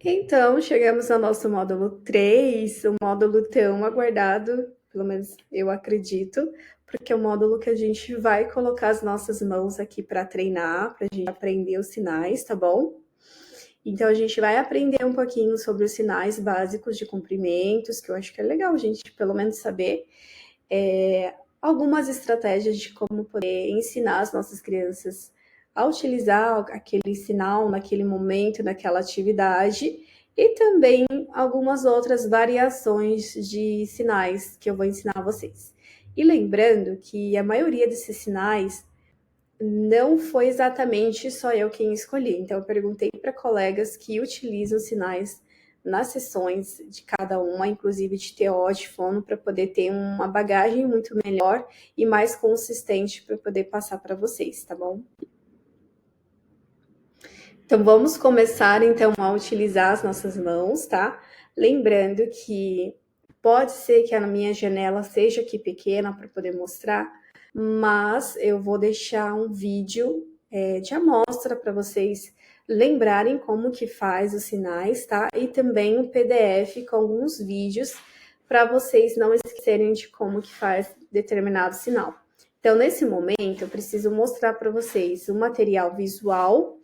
Então, chegamos ao nosso módulo 3, o módulo tão aguardado, pelo menos eu acredito, porque é o módulo que a gente vai colocar as nossas mãos aqui para treinar, para a gente aprender os sinais, tá bom? Então, a gente vai aprender um pouquinho sobre os sinais básicos de cumprimentos, que eu acho que é legal a gente pelo menos saber algumas estratégias de como poder ensinar as nossas crianças a utilizar aquele sinal naquele momento, naquela atividade, e também algumas outras variações de sinais que eu vou ensinar a vocês. E lembrando que a maioria desses sinais não foi exatamente só eu quem escolhi. Então, eu perguntei para colegas que utilizam sinais nas sessões de cada uma, inclusive de TO, de fono, para poder ter uma bagagem muito melhor e mais consistente para poder passar para vocês, tá bom? Então, vamos começar, então, a utilizar as nossas mãos, tá? Lembrando que pode ser que a minha janela seja aqui pequena para poder mostrar, mas eu vou deixar um vídeo de amostra para vocês lembrarem como que faz os sinais, tá? E também um PDF com alguns vídeos para vocês não esquecerem de como que faz determinado sinal. Então, nesse momento, eu preciso mostrar para vocês o material visual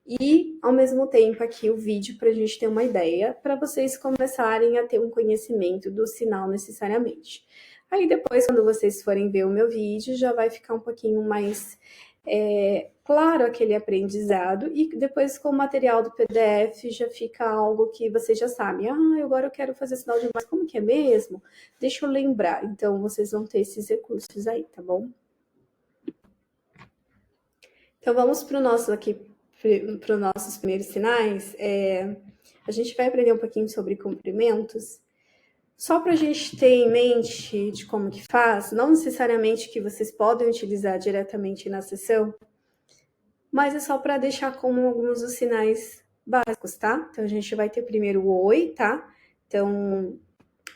e, ao mesmo tempo, aqui o vídeo para a gente ter uma ideia, para vocês começarem a ter um conhecimento do sinal necessariamente. Aí depois, quando vocês forem ver o meu vídeo, já vai ficar um pouquinho mais claro aquele aprendizado, e depois com o material do PDF já fica algo que vocês já sabem. Agora eu quero fazer sinal de mais, como que é mesmo? Deixa eu lembrar. Então, vocês vão ter esses recursos aí, tá bom? Então, vamos para o nosso aqui, para os nossos primeiros sinais. A gente vai aprender um pouquinho sobre cumprimentos. Só para a gente ter em mente de como que faz, não necessariamente que vocês podem utilizar diretamente na sessão, mas é só para deixar como alguns dos sinais básicos, tá? Então, a gente vai ter primeiro o oi, tá? Então,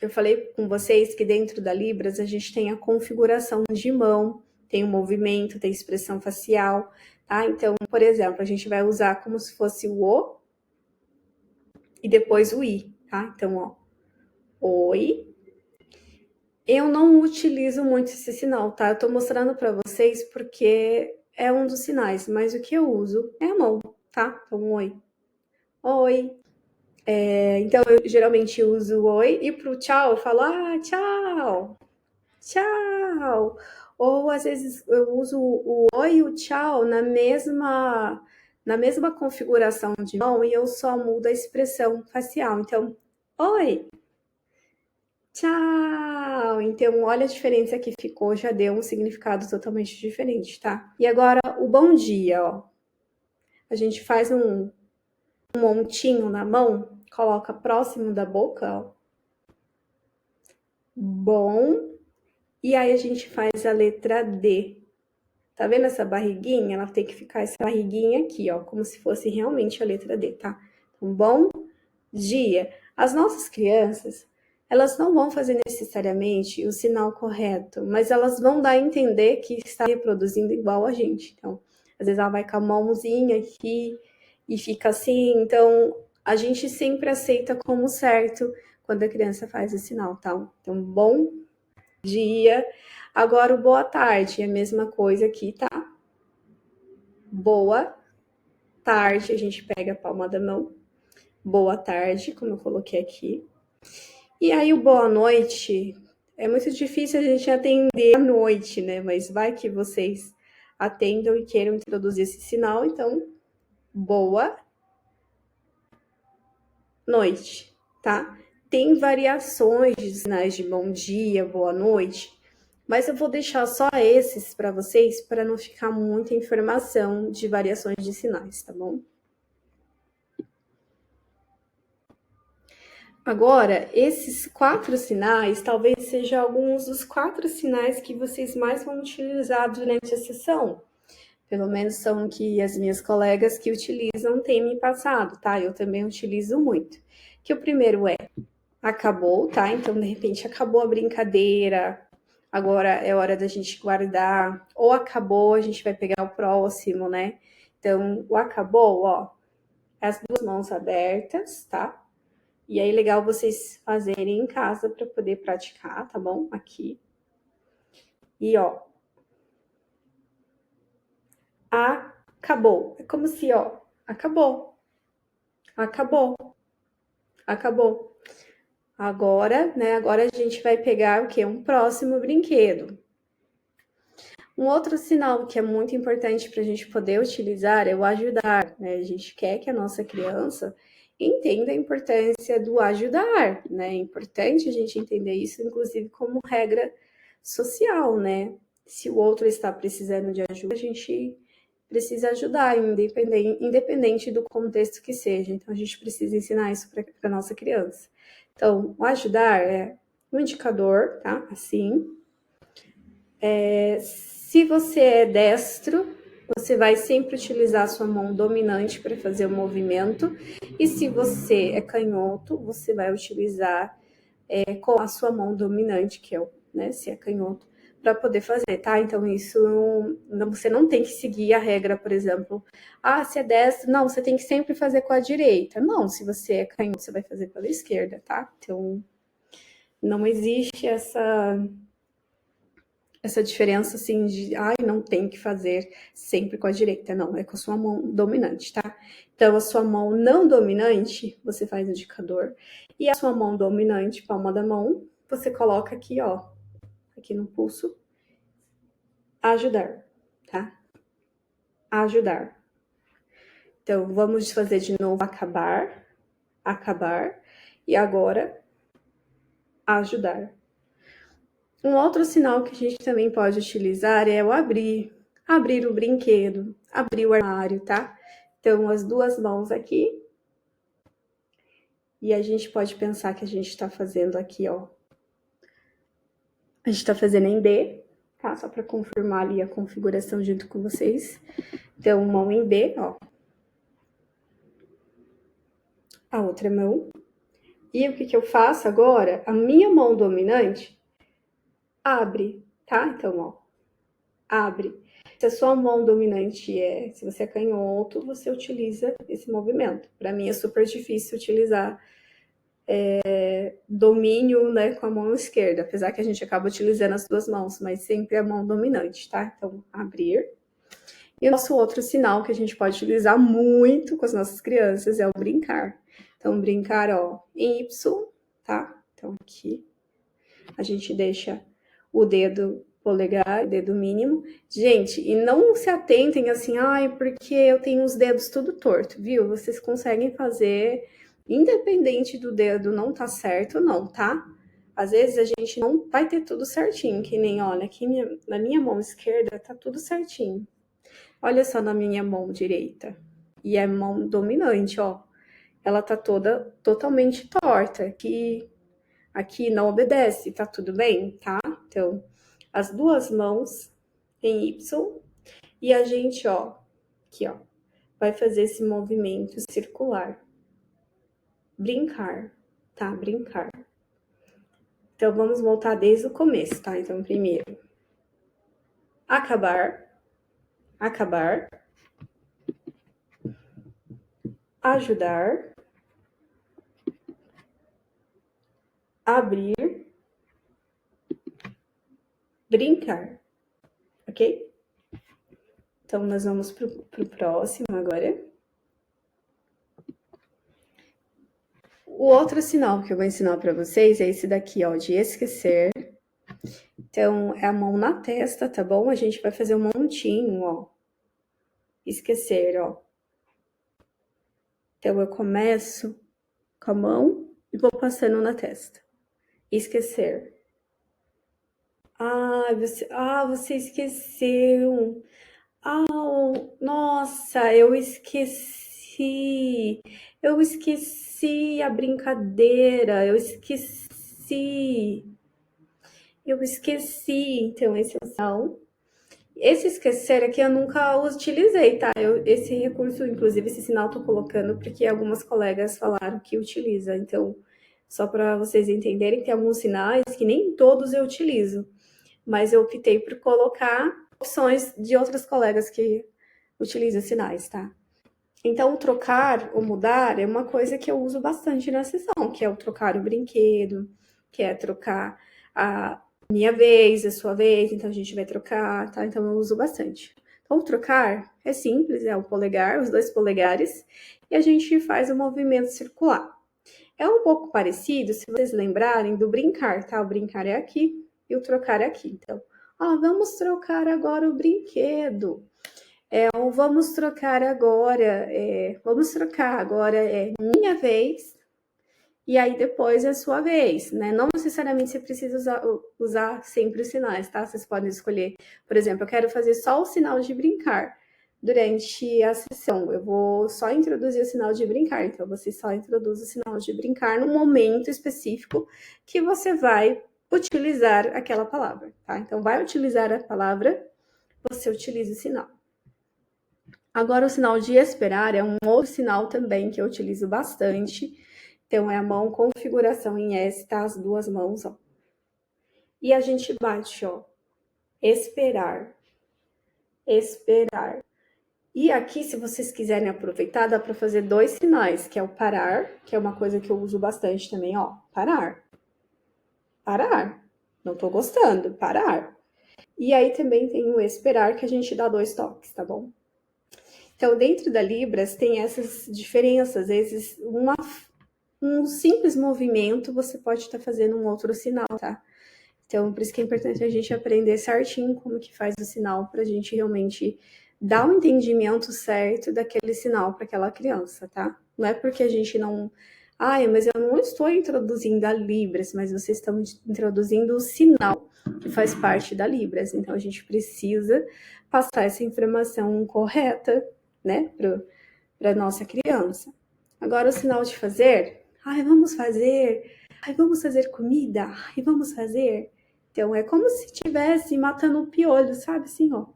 eu falei com vocês que dentro da Libras a gente tem a configuração de mão, tem o movimento, tem expressão facial, tá? Então, por exemplo, a gente vai usar como se fosse o O e depois o I, tá? Então, ó, oi. Eu não utilizo muito esse sinal, tá? Eu tô mostrando para vocês porque é um dos sinais, mas o que eu uso é a mão, tá? Então, oi. Oi. Então, eu geralmente uso o oi e pro tchau eu falo, tchau. Tchau! Ou às vezes eu uso o oi e o tchau na mesma configuração de mão e eu só mudo a expressão facial. Então, oi, tchau! Então, olha a diferença que ficou, já deu um significado totalmente diferente, tá? E agora, o bom dia, ó. A gente faz um montinho na mão, coloca próximo da boca, ó. Bom. E aí a gente faz a letra D. Tá vendo essa barriguinha? Ela tem que ficar essa barriguinha aqui, ó, como se fosse realmente a letra D, tá? Um bom dia. As nossas crianças, elas não vão fazer necessariamente o sinal correto, mas elas vão dar a entender que está reproduzindo igual a gente. Então, às vezes ela vai com a mãozinha aqui e fica assim. Então, a gente sempre aceita como certo quando a criança faz o sinal, tá? Então, bom dia. Agora o boa tarde, é a mesma coisa aqui, tá? Boa tarde, a gente pega a palma da mão. Boa tarde, como eu coloquei aqui. E aí o boa noite, é muito difícil a gente atender à noite, né? Mas vai que vocês atendam e queiram introduzir esse sinal, então boa noite, tá? Tem variações de sinais de bom dia, boa noite, mas eu vou deixar só esses para vocês para não ficar muita informação de variações de sinais, tá bom? Agora, esses 4 sinais talvez sejam alguns dos 4 sinais que vocês mais vão utilizar durante a sessão. Pelo menos são que as minhas colegas que utilizam têm me passado, tá? Eu também utilizo muito. Que o primeiro é acabou, tá? Então, de repente, acabou a brincadeira, agora é hora da gente guardar, ou acabou, a gente vai pegar o próximo, né? Então, o acabou, ó, as duas mãos abertas, tá? E aí, legal vocês fazerem em casa para poder praticar, tá bom? Aqui. E, ó. Acabou. É como se, ó, acabou. Acabou. Acabou. Agora, né? Agora a gente vai pegar o quê? Um próximo brinquedo. Um outro sinal que é muito importante para a gente poder utilizar é o ajudar, né? A gente quer que a nossa criança entenda a importância do ajudar, né? É importante a gente entender isso, inclusive, como regra social, né? Se o outro está precisando de ajuda, a gente precisa ajudar, independente do contexto que seja. Então, a gente precisa ensinar isso para a nossa criança. Então, o ajudar é um indicador, tá? Assim. Se você é destro, você vai sempre utilizar a sua mão dominante para fazer o movimento. E se você é canhoto, você vai utilizar com a sua mão dominante, que é o, né, se é canhoto, para poder fazer, tá? Então, isso não, você não tem que seguir a regra, por exemplo, se é destro, não, você tem que sempre fazer com a direita. Não, se você é canhoto, você vai fazer pela esquerda, tá? Então, não existe essa diferença assim de, não tem que fazer sempre com a direita, não, é com a sua mão dominante, tá? Então, a sua mão não dominante, você faz o indicador, e a sua mão dominante, palma da mão, você coloca aqui, ó, aqui no pulso, ajudar, tá? Ajudar. Então, vamos fazer de novo, acabar, e agora, ajudar. Um outro sinal que a gente também pode utilizar é o abrir o brinquedo, abrir o armário, tá? Então, as duas mãos aqui. E a gente pode pensar que a gente está fazendo aqui, ó. A gente está fazendo em B, tá? Só para confirmar ali a configuração junto com vocês. Então, mão em B, ó. A outra mão. E o que eu faço agora? A minha mão dominante abre, tá? Então, ó. Abre. Se a sua mão dominante se você é canhoto, você utiliza esse movimento. Para mim é super difícil utilizar domínio, né, com a mão esquerda, apesar que a gente acaba utilizando as duas mãos, mas sempre a mão dominante, tá? Então, abrir. E o nosso outro sinal que a gente pode utilizar muito com as nossas crianças é o brincar. Então, brincar, ó, em Y, tá? Então, aqui a gente deixa o dedo polegar, o dedo mínimo. Gente, e não se atentem assim, porque eu tenho os dedos tudo torto, viu? Vocês conseguem fazer, independente do dedo não tá certo, não, tá? Às vezes a gente não vai ter tudo certinho, que nem, olha, aqui na minha mão esquerda tá tudo certinho. Olha só na minha mão direita. E é mão dominante, ó. Ela tá toda totalmente torta, que aqui não obedece, tá tudo bem, tá? Então, as duas mãos em Y e a gente, ó, aqui, ó, vai fazer esse movimento circular. Brincar, tá? Brincar. Então, vamos voltar desde o começo, tá? Então, primeiro, acabar, ajudar, abrir, brincar, ok? Então, nós vamos pro próximo agora. O outro sinal que eu vou ensinar para vocês é esse daqui, ó, de esquecer. Então, é a mão na testa, tá bom? A gente vai fazer um montinho, ó. Esquecer, ó. Então, eu começo com a mão e vou passando na testa. Esquecer. Você esqueceu. Nossa, eu esqueci. Eu esqueci a brincadeira. Eu esqueci. Então, esse é o sinal. Esse esquecer aqui eu nunca utilizei, tá? Esse recurso, inclusive, esse sinal tô colocando porque algumas colegas falaram que utiliza. Então, só para vocês entenderem, tem alguns sinais que nem todos eu utilizo. Mas eu optei por colocar opções de outras colegas que utilizam sinais, tá? Então, trocar ou mudar é uma coisa que eu uso bastante na sessão, que é o trocar o brinquedo, que é trocar a minha vez, a sua vez, então a gente vai trocar, tá? Então eu uso bastante. Então, trocar é simples, é o polegar, os dois polegares, e a gente faz o movimento circular. É um pouco parecido, se vocês lembrarem, do brincar, tá? O brincar é aqui e o trocar é aqui. Então, vamos trocar agora o brinquedo. Vamos trocar agora, é minha vez, e aí depois é sua vez, né? Não necessariamente você precisa usar sempre os sinais, tá? Vocês podem escolher, por exemplo, eu quero fazer só o sinal de brincar durante a sessão. Eu vou só introduzir o sinal de brincar, então você só introduz o sinal de brincar no momento específico que você vai utilizar aquela palavra, tá? Então, vai utilizar a palavra, você utiliza o sinal. Agora, o sinal de esperar é um outro sinal também que eu utilizo bastante. Então, é a mão configuração em S, tá? As duas mãos, ó. E a gente bate, ó. Esperar. Esperar. E aqui, se vocês quiserem aproveitar, dá para fazer dois sinais, que é o parar, que é uma coisa que eu uso bastante também, ó. Parar. Parar. Não tô gostando. Parar. E aí também tem o esperar, que a gente dá 2 toques, tá bom? Então, dentro da Libras, tem essas diferenças. Às vezes, um simples movimento, você pode estar fazendo um outro sinal, tá? Então, por isso que é importante a gente aprender certinho como que faz o sinal, para a gente realmente dar o entendimento certo daquele sinal para aquela criança, tá? Não é porque a gente não... mas eu não estou introduzindo a Libras, mas vocês estão introduzindo o sinal que faz parte da Libras. Então, a gente precisa passar essa informação correta, né, para nossa criança. Agora, o sinal de fazer, vamos fazer comida, vamos fazer. Então, é como se estivesse matando um piolho, sabe, assim, ó.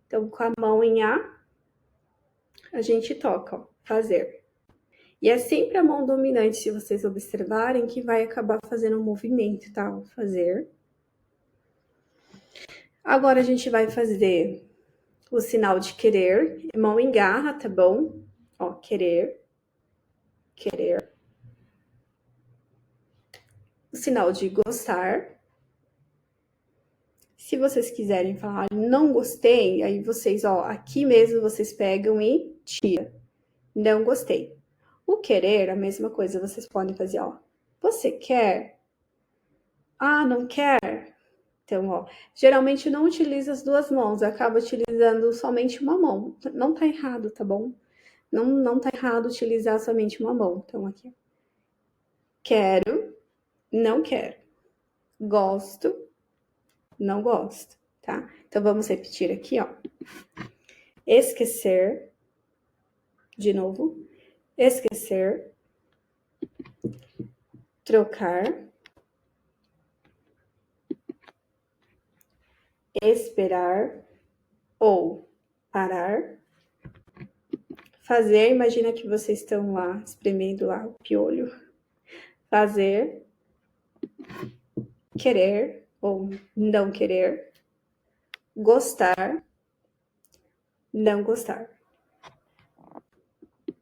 Então, com a mão em A, a gente toca, ó, fazer. E é sempre a mão dominante, se vocês observarem, que vai acabar fazendo um movimento, tá? Fazer. Agora, a gente vai fazer o sinal de querer, mão em garra, tá bom? Ó, querer, querer. O sinal de gostar. Se vocês quiserem falar, não gostei, aí vocês, ó, aqui mesmo vocês pegam e tira. Não gostei. O querer, a mesma coisa, vocês podem fazer, ó. Você quer? Não quer? Então, ó, geralmente não utiliza as duas mãos, acaba utilizando somente uma mão. Não tá errado, tá bom? Não tá errado utilizar somente uma mão. Então, aqui. Quero, não quero. Gosto, não gosto, tá? Então, vamos repetir aqui, ó. Esquecer, de novo. Esquecer, trocar, esperar ou parar. Fazer, imagina que vocês estão lá espremendo lá o piolho. Fazer, querer ou não querer, gostar, não gostar.